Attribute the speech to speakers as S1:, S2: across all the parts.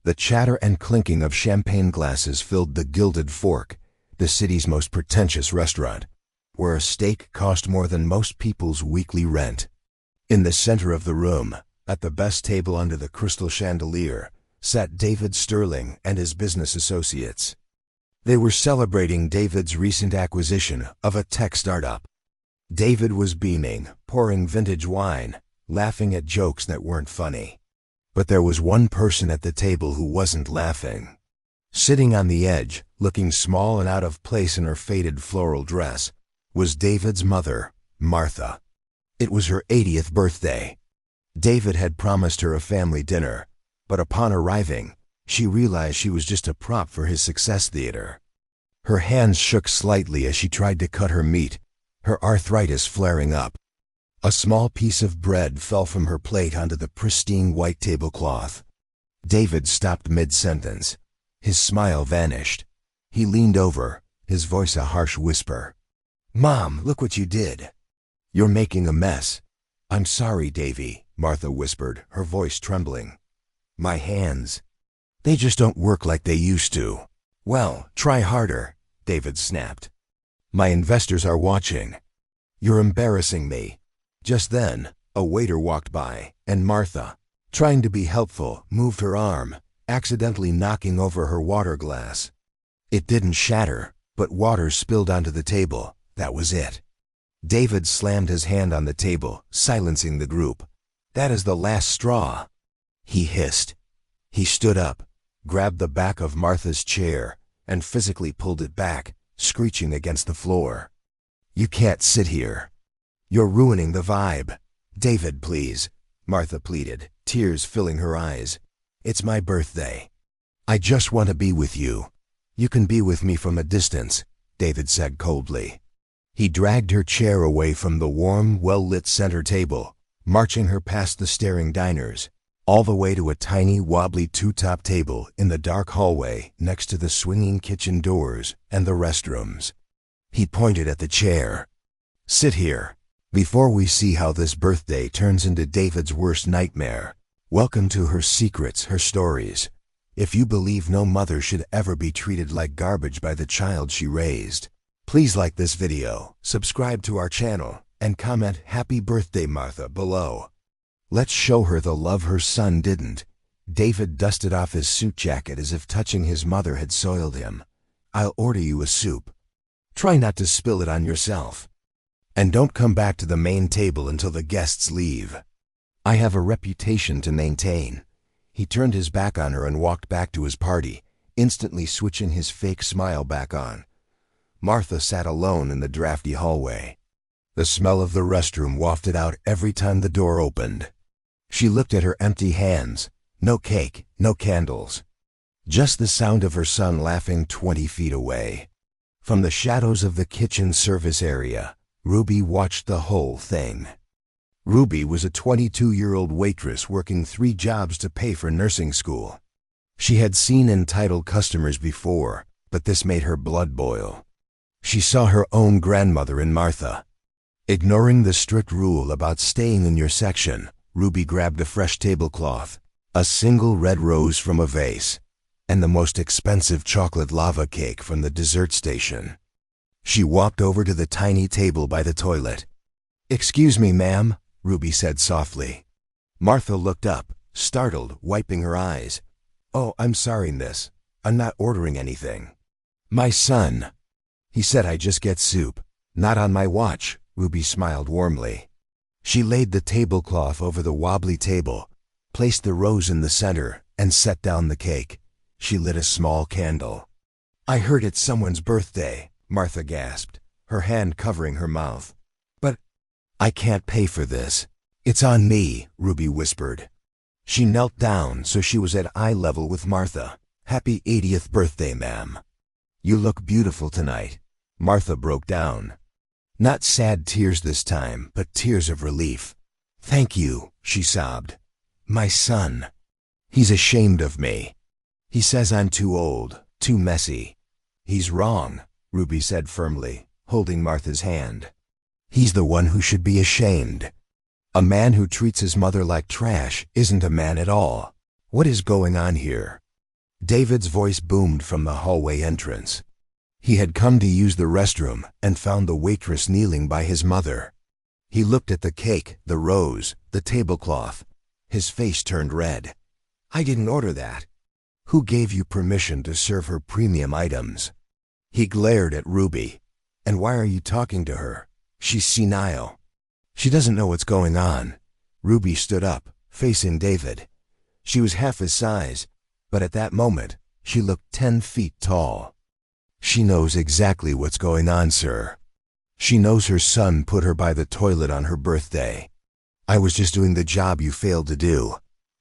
S1: The chatter and clinking of champagne glasses filled the Gilded Fork, the city's most pretentious restaurant, where a steak cost more than most people's weekly rent. In the center of the room, at the best table under the crystal chandelier, sat David Sterling and his business associates. They were celebrating David's recent acquisition of a tech startup. David was beaming, pouring vintage wine, laughing at jokes that weren't funny. But there was one person at the table who wasn't laughing. Sitting on the edge, looking small and out of place in her faded floral dress, was David's mother, Martha. It was her 80th birthday. David had promised her a family dinner, but upon arriving, she realized she was just a prop for his Success Theater. Her hands shook slightly as she tried to cut her meat, her arthritis flaring up. A small piece of bread fell from her plate onto the pristine white tablecloth. David stopped mid-sentence. His smile vanished. He leaned over, his voice a harsh whisper. "Mom, look what you did. You're making a mess." "I'm sorry, Davy," Martha whispered, her voice trembling. "My hands. They just don't work like they used to." "Well, try harder," David snapped. "My investors are watching. You're embarrassing me." Just then, a waiter walked by, and Martha, trying to be helpful, moved her arm, accidentally knocking over her water glass. It didn't shatter, but water spilled onto the table. That was it. David slammed his hand on the table, silencing the group. "That is the last straw," he hissed. He stood up, grabbed the back of Martha's chair, and physically pulled it back, screeching against the floor. "You can't sit here. You're ruining the vibe." "David, please," Martha pleaded, tears filling her eyes. "It's my birthday. I just want to be with you." "You can be with me from a distance," David said coldly. He dragged her chair away from the warm, well-lit center table, marching her past the staring diners, all the way to a tiny, wobbly two-top table in the dark hallway next to the swinging kitchen doors and the restrooms. He pointed at the chair. "Sit here. Before we see how this birthday turns into David's worst nightmare. Welcome to her secrets, her stories. If you believe no mother should ever be treated like garbage by the child she raised, please like this video, subscribe to our channel, and comment 'Happy Birthday, Martha' below. Let's show her the love her son didn't." David dusted off his suit jacket as if touching his mother had soiled him. "I'll order you a soup. Try not to spill it on yourself. And don't come back to the main table until the guests leave. I have a reputation to maintain." He turned his back on her and walked back to his party, instantly switching his fake smile back on. Martha sat alone in the drafty hallway. The smell of the restroom wafted out every time the door opened. She looked at her empty hands. No cake, no candles. Just the sound of her son laughing 20 feet away. From the shadows of the kitchen service area, Ruby watched the whole thing. Ruby was a 22-year-old waitress working 3 jobs to pay for nursing school. She had seen entitled customers before, but this made her blood boil. She saw her own grandmother in Martha. Ignoring the strict rule about staying in your section, Ruby grabbed a fresh tablecloth, a single red rose from a vase, and the most expensive chocolate lava cake from the dessert station. She walked over to the tiny table by the toilet. "Excuse me, ma'am," Ruby said softly. Martha looked up, startled, wiping her eyes. "Oh, I'm sorry, miss. I'm not ordering anything." "My son. He said I just get soup." "Not on my watch," Ruby smiled warmly. She laid the tablecloth over the wobbly table, placed the rose in the center, and set down the cake. She lit a small candle. "I heard it's someone's birthday," Martha gasped, her hand covering her mouth. "But I can't pay for this. It's on me," Ruby whispered. She knelt down so she was at eye level with Martha. "Happy 80th birthday, ma'am. You look beautiful tonight." Martha broke down. Not sad tears this time, but tears of relief. "Thank you," she sobbed. "My son. He's ashamed of me. He says I'm too old, too messy." "He's wrong," Ruby said firmly, holding Martha's hand. "He's the one who should be ashamed. A man who treats his mother like trash isn't a man at all. What is going on here?" David's voice boomed from the hallway entrance. He had come to use the restroom and found the waitress kneeling by his mother. He looked at the cake, the rose, the tablecloth. His face turned red. "I didn't order that." "Who gave you permission to serve her premium items?" He glared at Ruby. "And why are you talking to her? She's senile. She doesn't know what's going on." Ruby stood up, facing David. She was half his size, but at that moment, she looked 10 feet tall. "She knows exactly what's going on, sir. She knows her son put her by the toilet on her birthday. I was just doing the job you failed to do."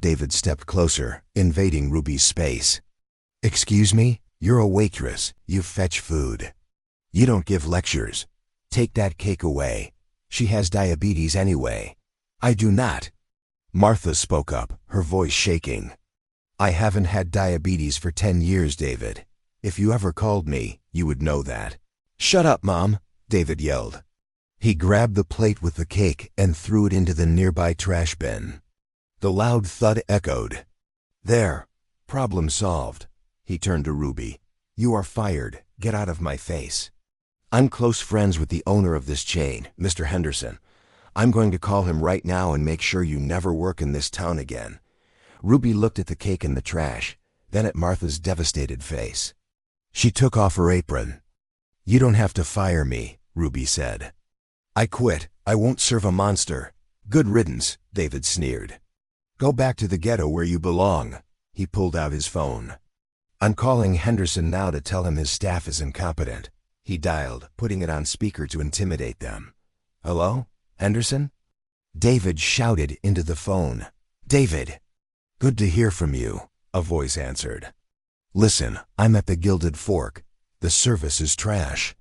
S1: David stepped closer, invading Ruby's space. "Excuse me? You're a waitress. You fetch food. You don't give lectures. Take that cake away. She has diabetes anyway." "I do not." Martha spoke up, her voice shaking. "I haven't had diabetes for 10 years, David. If you ever called me, you would know that." "Shut up, Mom," David yelled. He grabbed the plate with the cake and threw it into the nearby trash bin. The loud thud echoed. "There. Problem solved." He turned to Ruby. "You are fired. Get out of my face. I'm close friends with the owner of this chain, Mr. Henderson. I'm going to call him right now and make sure you never work in this town again." Ruby looked at the cake in the trash, then at Martha's devastated face. She took off her apron. "You don't have to fire me," Ruby said. "I quit. I won't serve a monster." "Good riddance," David sneered. "Go back to the ghetto where you belong." He pulled out his phone. "I'm calling Henderson now to tell him his staff is incompetent." He dialed, putting it on speaker to intimidate them. "Hello? Henderson?" David shouted into the phone. "David!" "Good to hear from you," a voice answered. "Listen, I'm at the Gilded Fork. The service is trash.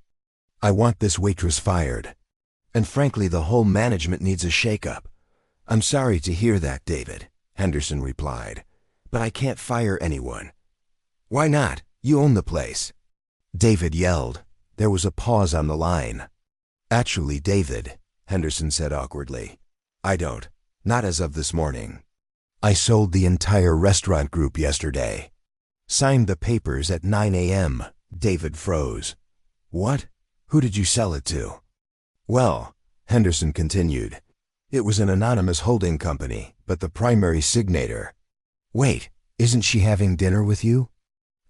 S1: I want this waitress fired. And frankly, the whole management needs a shakeup." "I'm sorry to hear that, David," Henderson replied. "But I can't fire anyone." "Why not? You own the place." David yelled. There was a pause on the line. "Actually, David," Henderson said awkwardly, "I don't. Not as of this morning. I sold the entire restaurant group yesterday." "Signed the papers at 9 a.m. David froze. "What? Who did you sell it to?" "Well," Henderson continued, "it was an anonymous holding company, but the primary signator—" "Wait, isn't she having dinner with you?"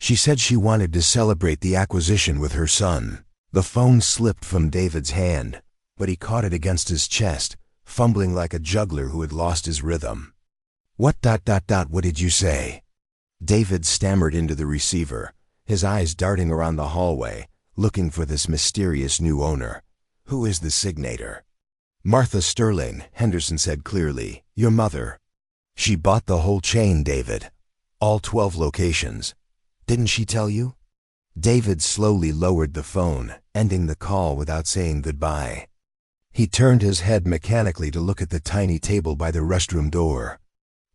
S1: "She said she wanted to celebrate the acquisition with her son." The phone slipped from David's hand, but he caught it against his chest, fumbling like a juggler who had lost his rhythm. What did you say?" David stammered into the receiver, his eyes darting around the hallway, looking for this mysterious new owner. "Who is the signator?" "Martha Sterling," Henderson said clearly. "Your mother. She bought the whole chain, David. All 12 locations. Didn't she tell you?" David slowly lowered the phone, ending the call without saying goodbye. He turned his head mechanically to look at the tiny table by the restroom door.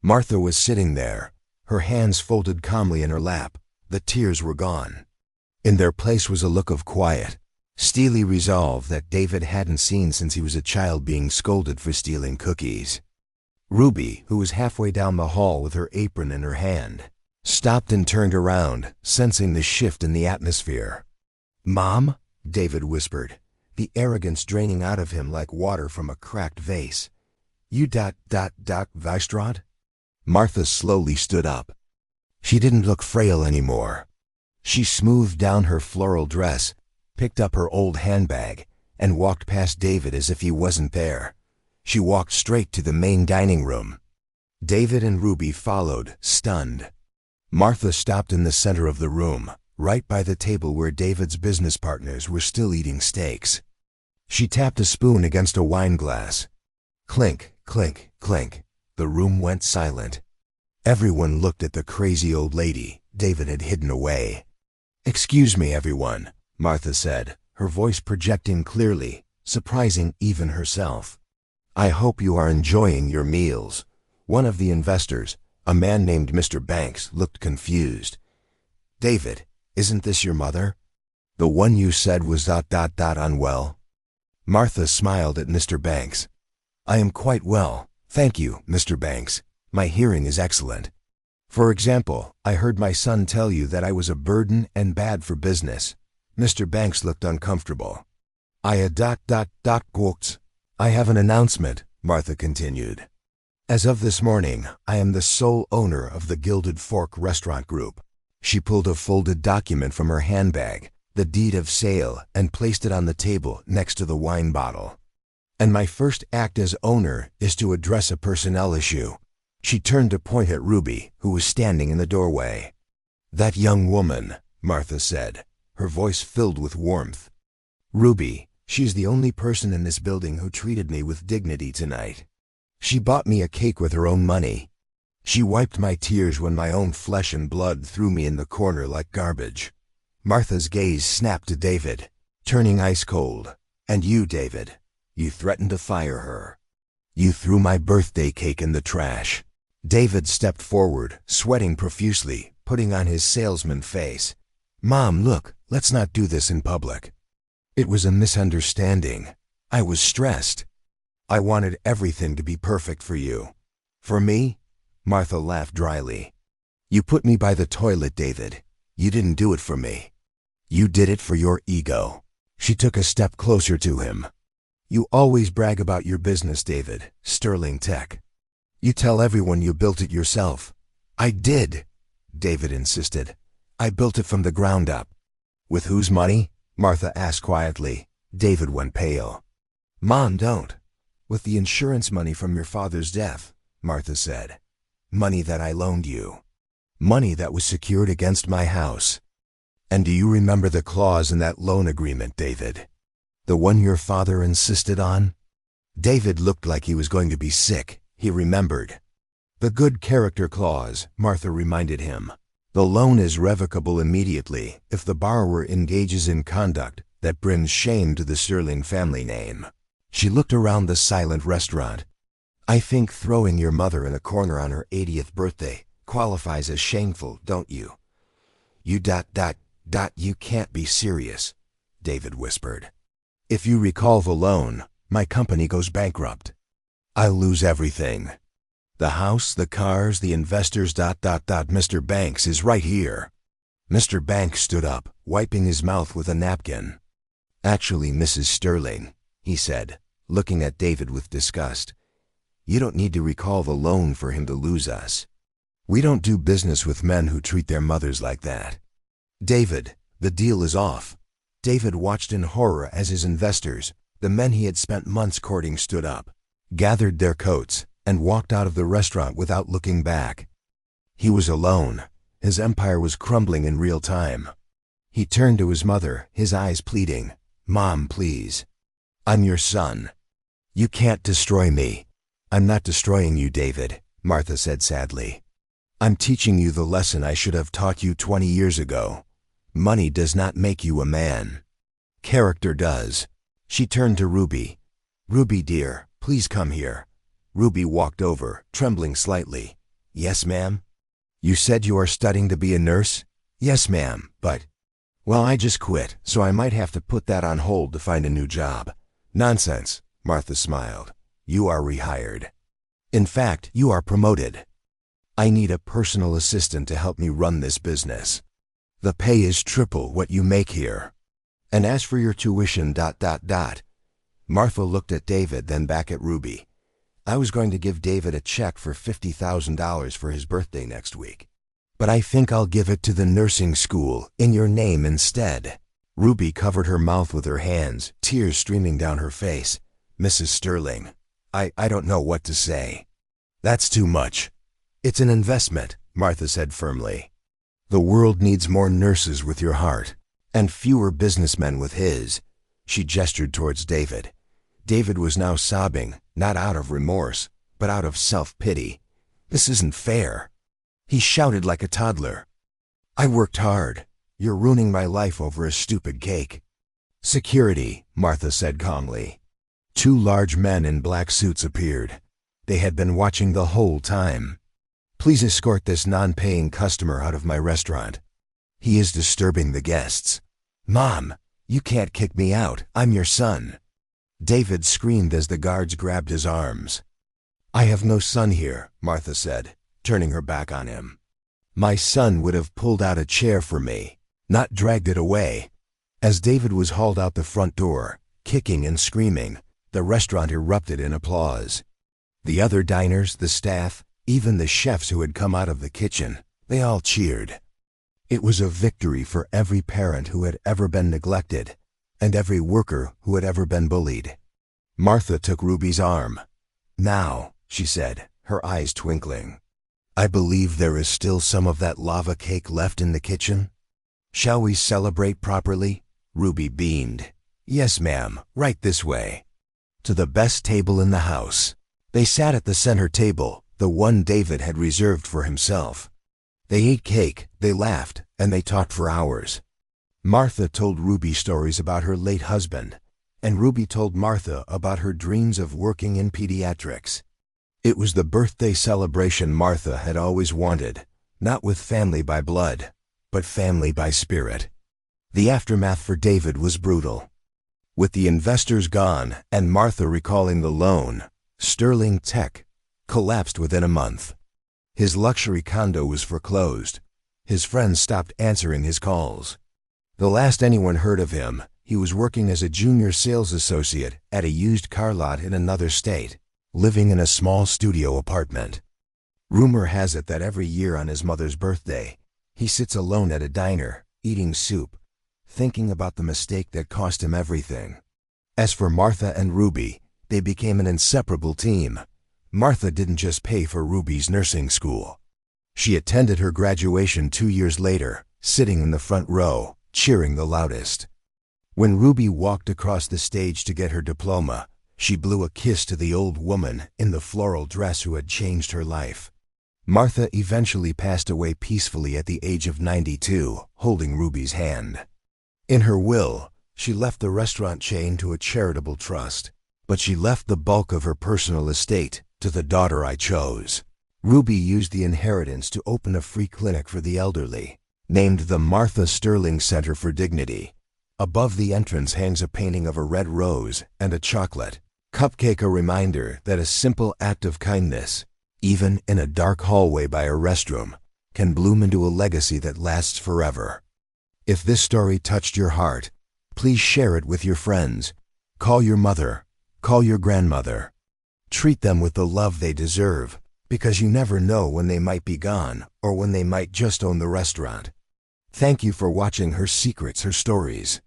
S1: Martha was sitting there, her hands folded calmly in her lap. The tears were gone. In their place was a look of quiet, steely resolve that David hadn't seen since he was a child being scolded for stealing cookies. Ruby, who was halfway down the hall with her apron in her hand, stopped and turned around, sensing the shift in the atmosphere. "Mom?" David whispered, the arrogance draining out of him like water from a cracked vase. "You Weistrad?" Martha slowly stood up. She didn't look frail anymore. She smoothed down her floral dress, picked up her old handbag, and walked past David as if he wasn't there. She walked straight to the main dining room. David and Ruby followed, stunned. Martha stopped in the center of the room, right by the table where David's business partners were still eating steaks. She tapped a spoon against a wine glass. Clink, clink, clink. The room went silent. Everyone looked at the crazy old lady David had hidden away. "Excuse me, everyone," Martha said, her voice projecting clearly, surprising even herself. "I hope you are enjoying your meals." One of the investors, a man named Mr. Banks, looked confused. "David, isn't this your mother? The one you said was unwell?" Martha smiled at Mr. Banks. "I am quite well, thank you, Mr. Banks. My hearing is excellent." For example, I heard my son tell you that I was a burden and bad for business. Mr. Banks looked uncomfortable. I have an announcement, Martha continued. As of this morning, I am the sole owner of the Gilded Fork Restaurant Group. She pulled a folded document from her handbag, the deed of sale, and placed it on the table next to the wine bottle. And my first act as owner is to address a personnel issue. She turned to point at Ruby, who was standing in the doorway. That young woman, Martha said, her voice filled with warmth. Ruby, she's the only person in this building who treated me with dignity tonight. She bought me a cake with her own money. She wiped my tears when my own flesh and blood threw me in the corner like garbage. Martha's gaze snapped to David, turning ice cold. And you, David, you threatened to fire her. You threw my birthday cake in the trash. David stepped forward, sweating profusely, putting on his salesman face. Mom, look, let's not do this in public. It was a misunderstanding. I was stressed. I wanted everything to be perfect for you. For me? Martha laughed dryly. You put me by the toilet, David. You didn't do it for me. You did it for your ego. She took a step closer to him. You always brag about your business, David, Sterling Tech. You tell everyone you built it yourself. I did, David insisted. I built it from the ground up. With whose money? Martha asked quietly. David went pale. Mom, don't. With the insurance money from your father's death, Martha said. Money that I loaned you. Money that was secured against my house. And do you remember the clause in that loan agreement, David? The one your father insisted on? David looked like he was going to be sick. He remembered. The good character clause, Martha reminded him. The loan is revocable immediately if the borrower engages in conduct that brings shame to the Sterling family name. She looked around the silent restaurant. I think throwing your mother in a corner on her 80th birthday qualifies as shameful, don't you? You you can't be serious, David whispered. If you recall the loan, my company goes bankrupt. I'll lose everything. The house, the cars, the investors, Mr. Banks is right here. Mr. Banks stood up, wiping his mouth with a napkin. Actually, Mrs. Sterling, he said, looking at David with disgust. You don't need to recall the loan for him to lose us. We don't do business with men who treat their mothers like that. David, the deal is off. David watched in horror as his investors, the men he had spent months courting, stood up, gathered their coats, and walked out of the restaurant without looking back. He was alone. His empire was crumbling in real time. He turned to his mother, his eyes pleading. Mom, please. I'm your son. You can't destroy me. I'm not destroying you, David, Martha said sadly. I'm teaching you the lesson I should have taught you 20 years ago. Money does not make you a man. Character does. She turned to Ruby. Ruby, dear, please come here. Ruby walked over, trembling slightly. Yes, ma'am? You said you are studying to be a nurse? Yes, ma'am, but... Well, I just quit, so I might have to put that on hold to find a new job. Nonsense, Martha smiled. You are rehired. In fact, you are promoted. I need a personal assistant to help me run this business. The pay is triple what you make here. And as for your tuition, Martha looked at David, then back at Ruby. I was going to give David a check for $50,000 for his birthday next week. But I think I'll give it to the nursing school in your name instead. Ruby covered her mouth with her hands, tears streaming down her face. Mrs. Sterling, I don't know what to say. That's too much. It's an investment, Martha said firmly. The world needs more nurses with your heart, and fewer businessmen with his. She gestured towards David. David was now sobbing, not out of remorse, but out of self-pity. This isn't fair. He shouted like a toddler. I worked hard. You're ruining my life over a stupid cake. Security, Martha said calmly. 2 large men in black suits appeared. They had been watching the whole time. Please escort this non-paying customer out of my restaurant. He is disturbing the guests. Mom, you can't kick me out. I'm your son. David screamed as the guards grabbed his arms. I have no son here, Martha said, turning her back on him. My son would have pulled out a chair for me, not dragged it away. As David was hauled out the front door, kicking and screaming, the restaurant erupted in applause. The other diners, the staff, even the chefs who had come out of the kitchen, they all cheered. It was a victory for every parent who had ever been neglected, and every worker who had ever been bullied. Martha took Ruby's arm. "Now," she said, her eyes twinkling, "I believe there is still some of that lava cake left in the kitchen. Shall we celebrate properly?" Ruby beamed. "Yes, ma'am, right this way. To the best table in the house." They sat at the center table, the one David had reserved for himself. They ate cake, they laughed, and they talked for hours. Martha told Ruby stories about her late husband, and Ruby told Martha about her dreams of working in pediatrics. It was the birthday celebration Martha had always wanted, not with family by blood, but family by spirit. The aftermath for David was brutal. With the investors gone and Martha recalling the loan, Sterling Tech collapsed within a month. His luxury condo was foreclosed. His friends stopped answering his calls. The last anyone heard of him, he was working as a junior sales associate at a used car lot in another state, living in a small studio apartment. Rumor has it that every year on his mother's birthday, he sits alone at a diner, eating soup, thinking about the mistake that cost him everything. As for Martha and Ruby, they became an inseparable team. Martha didn't just pay for Ruby's nursing school. She attended her graduation 2 years later, sitting in the front row, cheering the loudest. When Ruby walked across the stage to get her diploma, she blew a kiss to the old woman in the floral dress who had changed her life. Martha eventually passed away peacefully at the age of 92, holding Ruby's hand. In her will, she left the restaurant chain to a charitable trust, but she left the bulk of her personal estate to the daughter I chose. Ruby used the inheritance to open a free clinic for the elderly, named the Martha Sterling Center for Dignity. Above the entrance hangs a painting of a red rose and a chocolate cupcake, a reminder that a simple act of kindness, even in a dark hallway by a restroom, can bloom into a legacy that lasts forever. If this story touched your heart, please share it with your friends. Call your mother, call your grandmother. Treat them with the love they deserve, because you never know when they might be gone or when they might just own the restaurant. Thank you for watching Her Secrets, Her Stories.